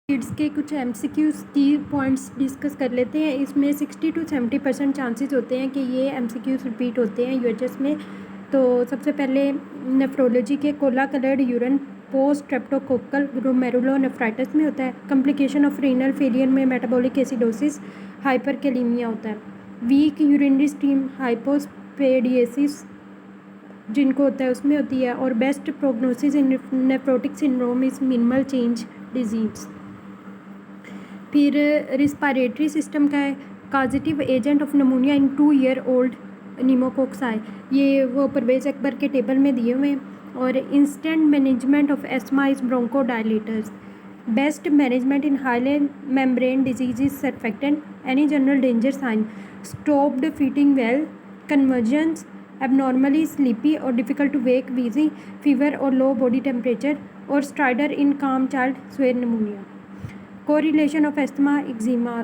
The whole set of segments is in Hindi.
किड्स के कुछ एमसीक्यूज की पॉइंट्स डिस्कस कर लेते हैं। इसमें 60 to 70% चांसेस होते हैं कि ये एमसीक्यूज रिपीट होते हैं यूएचएस में। तो सबसे पहले नेफ्रोलॉजी के Cola coloured urine post streptococcal glomerulonephritis में होता है। कॉम्प्लिकेशन ऑफ रीनल फेलियर में मेटाबॉलिक एसिडोसिस हाइपरकैलेमिया होता है। वीक यूरिनरी स्ट्रीम हाइपोस्पेडिएसिस जिनको होता है उसमें होती है। और best prognosis in nephrotic syndrome is minimal change disease. फिर रिस्पायरेटरी सिस्टम का है causative agent of pneumonia in 2-year-old निमोकोक्साई, ये वो परवेज अकबर के टेबल में दिए हुए हैं। और instant management of asthma is bronchodilators. Best management in hyaline membrane disease is surfactant. Any general danger sign stopped feeding well, convulsions abnormally sleepy or difficult to wake, wheezy, fever or low body temperature, or stridor in calm child, severe pneumonia. Correlation of asthma eczema.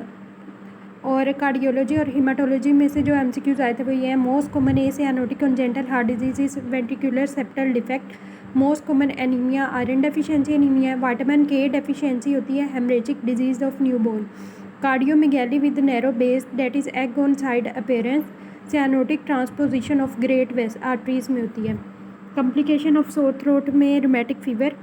और कार्डियोलॉजी और हिमाटोलॉजी में से जो एमसीक्यूज आए थे वो ये है। Most common acyanotic congenital heart disease is ventricular septal defect. Most common anaemia iron deficiency anaemia. Vitamin K deficiency होती है। Haemorrhagic disease of newborn. Cardiomegaly with narrow base that is egg on side appearance. Cyanotic transposition of great vessel arteries में होती है। कॉम्प्लिकेशन ऑफ सोर थ्रोट में rheumatic fever.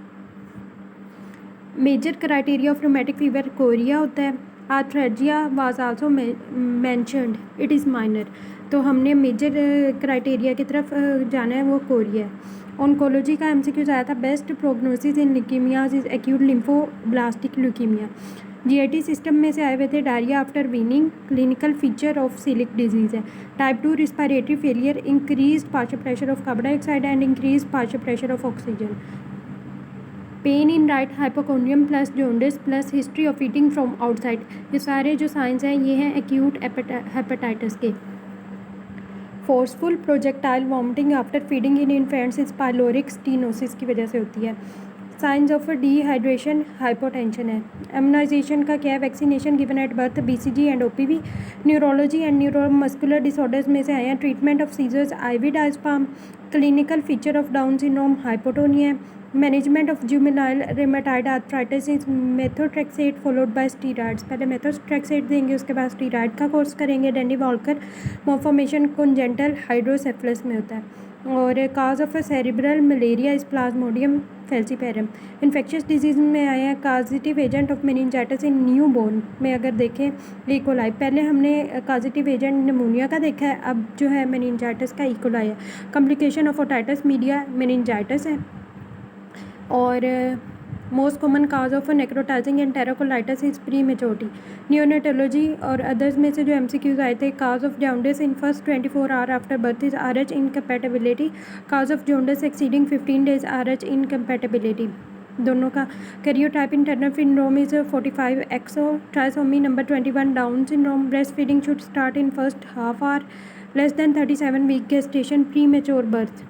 Major criteria of rheumatic fever chorea होता है। Arthralgia was also mentioned, it is minor. तो हमने मेजर क्राइटेरिया की तरफ जाना है, वो कोरिया है। ऑन्कोलॉजी का एमसीक्यूज आया था। Best prognosis in leukaemias is acute lymphoblastic leukaemia. JIT system में से आए हुए थे। Diarrhoea after weaning clinical feature of सिलिक डिजीज़ है। Type 2 respiratory failure increase partial pressure of carbon dioxide and increase partial pressure of oxygen. Pain in right hypochondrium plus jaundice plus history of eating from outside, ये सारे जो साइंस हैं ये हैं एक्यूट हेपेटाइटिस के। Forceful projectile vomiting after feeding in infants is pyloric stenosis की वजह से होती है। साइंस ऑफ डिहाइड्रेशन हाइपोटेंशन है। इम्यूनाइजेशन का क्या है? Vaccination given at birth, BCG and OPV. Neurology and neuromuscular disorders में से आए हैं। Treatment of seizures IV diazepam. Clinical feature of Down syndrome hypotonia. Management of juvenile rheumatoid arthritis is methotrexate followed by steroids. पहले मेथोट्रेक्सेट देंगे, उसके बाद स्टीरॉइड का कोर्स करेंगे। Dandy Walker malformation congenital hydrocephalus में होता है। और cause of cerebral malaria is plasmodium falciparum. Infectious disease में आए हैं। Causative agent of meningitis in new born में अगर देखें इकोलाई, पहले हमने काजिटिव एजेंट निमोनिया का देखा है, अब जो है मेनिंजाइटिस का इकोलाई है। Complication of otitis media meningitis है। और most common cause of necrotising enterocolitis is prematurity. Neonatology और अदर्स में से जो एमसीक्यूज आए थे। Cause of jaundice in first 24 hour after birth is Rh incompatibility. Cause of jaundice exceeding 15 days Rh incompatibility दोनों का। Karyotype in Turner syndrome is 45 X O. Trisomy number 21 Down syndrome. Breast feeding should start in first half hour. Less than 37 week gestation, premature birth.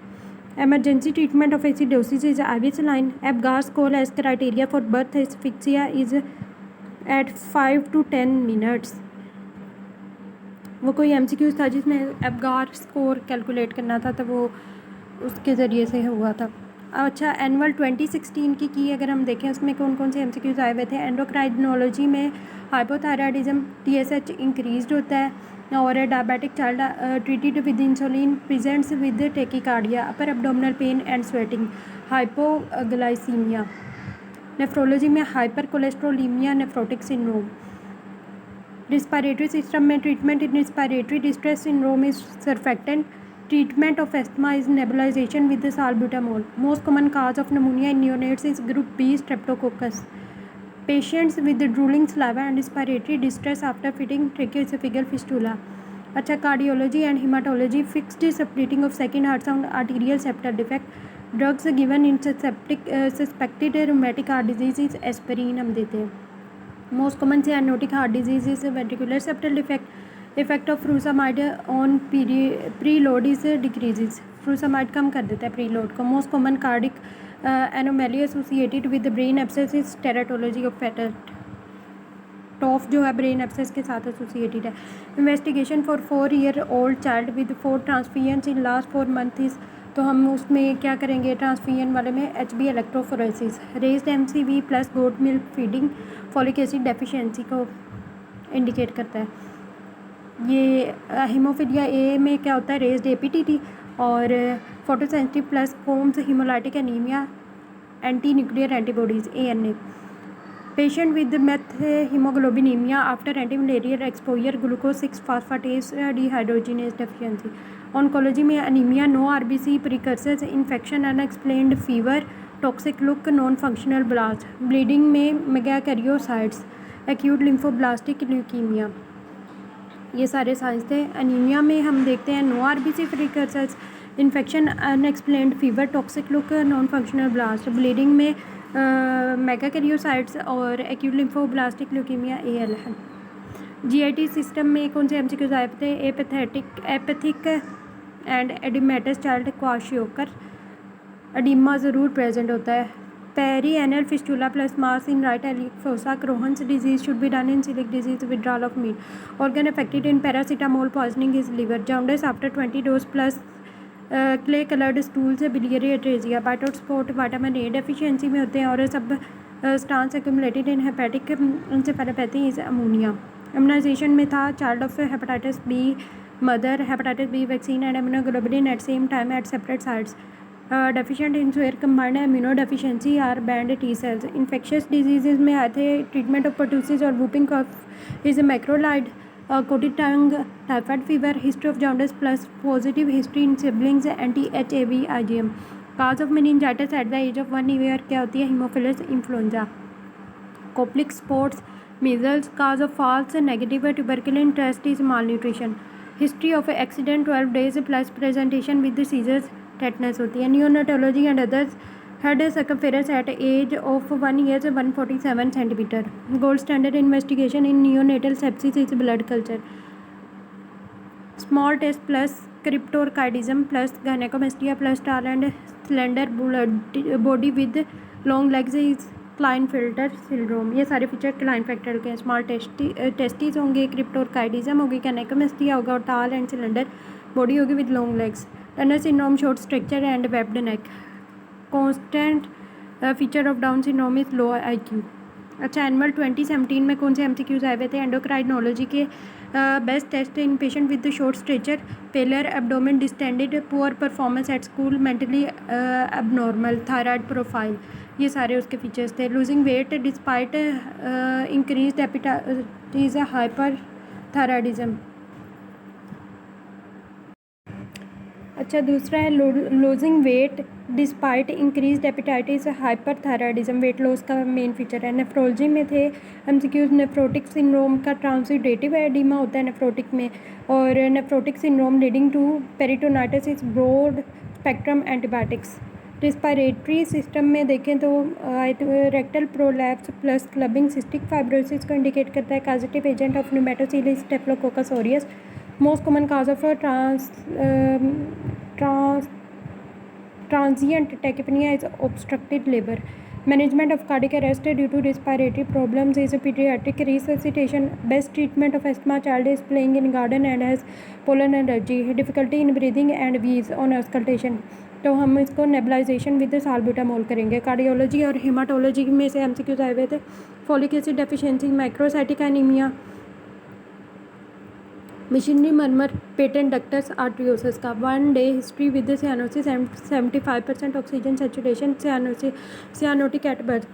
Emergency treatment of acidosis is IV saline. Apgar score as criteria for birth asphyxia is at 5 to 10 minutes. वो कोई MCQ था जिसमें एबगार स्कोर कैलकुलेट करना था, तो वो उसके ज़रिए से हुआ था। अच्छा, एनुअल 2016 की अगर हम देखें उसमें कौन कौन से MCQs आए हुए थे। एंडोक्राइनोलॉजी में हाइपोथायराइडिज्म TSH इंक्रीज होता है। और diabetic child treated with insulin presents with tachycardia, upper abdominal pain and sweating, hypoglycaemia. Nephrology में hypercholesterolaemia nephrotic syndrome. Respiratory system में treatment in respiratory distress syndrome is surfactant. Treatment of asthma is nebulisation with salbutamol. Most common cause of pneumonia in neonates is group B streptococcus. Patients with drooling saliva and respiratory distress after feeding tracheoesophageal fistula. अच्छा, cardiology and haematology fixed splitting of second heart sound arterial septal defect. Drugs given in suspected rheumatic heart disease is aspirin हम देते हैं। Most common cyanotic heart disease is ventricular septal defect. Effect of frusemide on preload is decreases, frusemide कम कर देता है प्री लोड को। Most common cardiac anomaly associated with brain abscess is tetralogy of फेटर। टॉफ जो है ब्रेन एब्सेस के साथ एसोसिएटेड है। Investigation for 4-year-old child with 4 transfusions in last 4 months is तो हम उसमें क्या करेंगे, ट्रांसफ्यूजन वाले में HB electrophoresis, raised MCV plus goat milk feeding folic acid deficiency को इंडिकेट करता है। ये हीमोफीलिया ए में क्या होता है, रेज्ड APTT और photosensitive plus Coombs haemolytic anaemia anti nuclear antibodies ANA। Patient with methaemoglobinaemia after anti malarial exposure glucose 6 phosphatase dehydrogenase deficiency. Oncology में anaemia, no RBC precursors, infection, unexplained fever, toxic look, non functional blast. Bleeding में मेगाकैरियोसाइट्स, एक्यूट लिम्फोब्लास्टिक ल्यूकीमिया। ये सारे साइंस थे। अनीमिया में हम देखते हैं no RBC precursors, infection, unexplained fever, toxic look, non functional blast. Bleeding में मेगाकैरियोसाइट्स और एक्यूट लिम्फोब्लास्टिक ल्यूकीमिया AL है। GIT सिस्टम में कौन से MCQs आए थे, apathetic and oedematous child kwashiorkor. Oedema ज़रूर प्रेजेंट होता है। Perianal fistula plus mass in right iliac fossa. Crohn's disease should be done in coeliac disease withdrawal of meat. Organ affected in paracetamol poisoning is liver. जाउंडिस after 20 dose plus clay coloured stools, biliary atresia. Bitot spot vitamin A deficiency में होते हैं और substance accumulated in hepatic encephalopathy is ammonia. Immunisation में था child of hepatitis B mother, hepatitis B vaccine and immunoglobulin at same time at separate sites. Deficient in severe combined immunodeficiency are B and T cells. Infectious diseases में आए थे ट्रीटमेंट ऑफ पर्टूसिस और whooping cough is macrolide, coated tongue, typhoid fever, history of jaundice plus positive history in siblings, anti-HAV IgM। Cause of meningitis at the age of 1 year क्या होती है, haemophilus influenza. Koplik spots, measles. Cause of false negative tuberculin test is malnutrition. History of accident 12 days plus presentation with seizures, tetanus होती है। Neonatology and others, head circumference at age of 1 year 147 centimetre. Gold standard investigation in neonatal sepsis is blood culture. Small test plus cryptorchidism plus gynaecomastia plus tall and slender body with long legs is Klinefelter syndrome. ये सारे फीचर क्लाइनफिल्टर के हैं। स्मॉल टेस्टिस होंगे, क्रिप्टोरकाइडिज्म होगी, गायनेकोमेस्टिया होगा और टाल एंड सिलेंडर बॉडी होगी with long legs. Turner syndrome, short structure and webbed neck. Constant feature of Down syndrome is low IQ। अच्छा, एनुअल 2017 में कौन से MCQs आए हुए थे, एंडोक्राइनोलॉजी के best test in patient with short stature, pallor abdomen distended, poor performance at school, mentally abnormal, thyroid profile. ये सारे उसके फीचर्स थे। Losing weight despite increase appetite, hyperthyroidism. अच्छा, दूसरा है losing weight despite increase appetite, hyperthyroidism. Weight loss का मेन फीचर है। नेफ्रोलॉजी में थे MCQs, नेफ्रोटिक सिंड्रोम का ट्रांसिडेटिव एडिमा होता है नेफ्रोटिक में, और nephrotic syndrome leading to peritonitis is broad spectrum antibiotics. Respiratory system में देखें तो rectal prolapse plus clubbing cystic fibrosis को इंडिकेट करता है। Causative agent of pneumatocele staphylococcus aureus. Most common cause of transient tachypnea is obstructed labor. Management of cardiac arrest due to respiratory problems is pediatric resuscitation. Best treatment of asthma, child is playing in garden and has pollen allergy. Difficulty in breathing and wheeze on auscultation. तो हम इसको नेबुलाइजेशन विद साल्बुटामोल करेंगे। कार्डियोलॉजी और हेमाटोलॉजी में से MCQs आए हुए थे। Folic acid deficiency, microcytic anaemia, machinery murmur, patent ductus arteriosus का। 1 day history with cyanosis, 75% oxygen saturation, cyanotic at birth.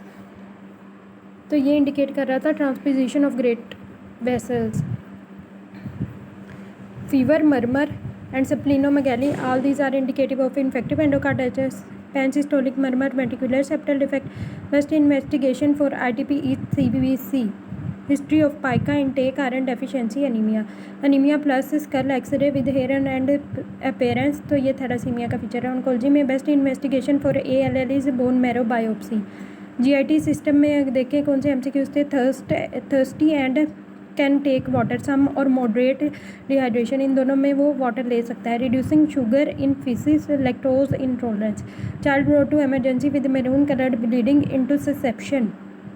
तो ये इंडिकेट कर रहा था transposition of great vessels. Fever, murmur and splenomegaly, all these are indicative of infective endocarditis. Pansystolic murmur, ventricular septal defect. Best investigation for ITP is CBC। History of pica intake, iron deficiency, anaemia. Anaemia plus skull X-ray with hair end appearance, तो ये थैलासीमिया का फीचर है। ऑन्कोलॉजी में best investigation for ALL is bone marrow biopsy. GIT system में देखें कौन से MCQs थे, thirsty and can take water, some और मॉडरेट डिहाइड्रेशन, इन दोनों में वो वाटर ले सकता है। Reducing sugar in faeces, lactose intolerance. Child brought to emergency with maroon coloured bleeding intussusception.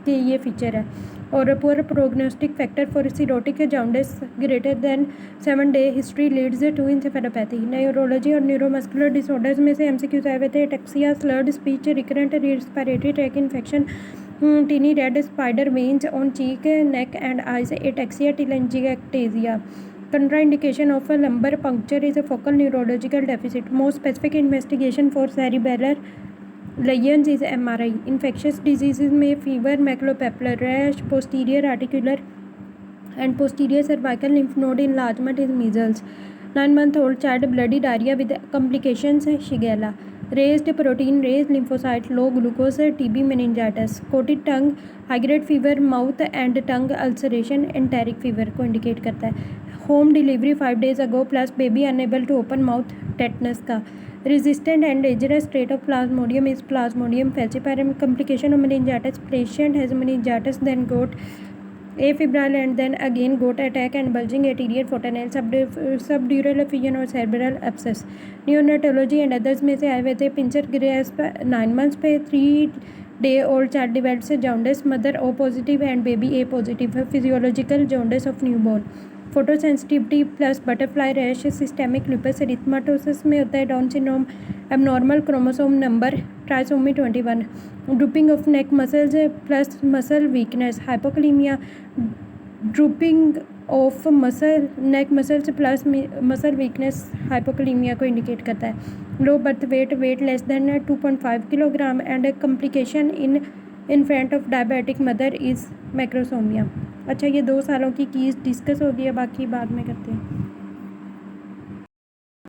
के ये फीचर है। और poor prognostic factor for cirrhotic jaundice greater than 7 day history leads to encephalopathy. Neurology और न्यूरोमस्कुलर डिसऑर्डर्स में से MCQs आए हुए थे। Ataxia, slurred speech, recurrent respiratory tract infection, tiny red spider veins on cheek, neck and eyes, ataxia, telangiectasia. Contraindication of a lumbar puncture is a focal neurological deficit. Most specific investigation for cerebellar lesions is MRI. Infectious diseases में fever, maculopapular rash, posterior articular and posterior cervical lymph node enlargement is measles. 9-month-old child bloody diarrhea with complications Shigella. Raised protein, raised lymphocyte, low glucose, TB, meningitis. Coated tongue, high grade fever, mouth and tongue ulceration, enteric fever को indicate करता है। Home delivery 5 days ago plus baby unable to open mouth, tetanus का। Resistant and dangerous state of plasmodium is plasmodium falciparum. Complication of meningitis, patient has meningitis then got afebrile and then again got attack and bulging anterior fontanelle, subdural effusion और cerebral abscess. Neonatology and others में से आए हुए थे। पिंचर ग्रेस्प 9 months पे 3-day-old child develops jaundice, mother O positive and baby A positive. Physiological jaundice of newborn. Photosensitivity plus butterfly rash, systemic lupus erythematosus में होता है। Down syndrome, abnormal chromosome number, trisomy 21, drooping of neck muscles plus muscle weakness, hypokalaemia, drooping of muscle neck muscles plus muscle weakness hypokalaemia को इंडिकेट करता है। Low birth weight, weight less than 2.5 kilogram and complication in infant of diabetic mother is macrosomia. अच्छा, ये 2 सालों की कीज़ डिस्कस हो गई है, बाकी बाद में करते हैं।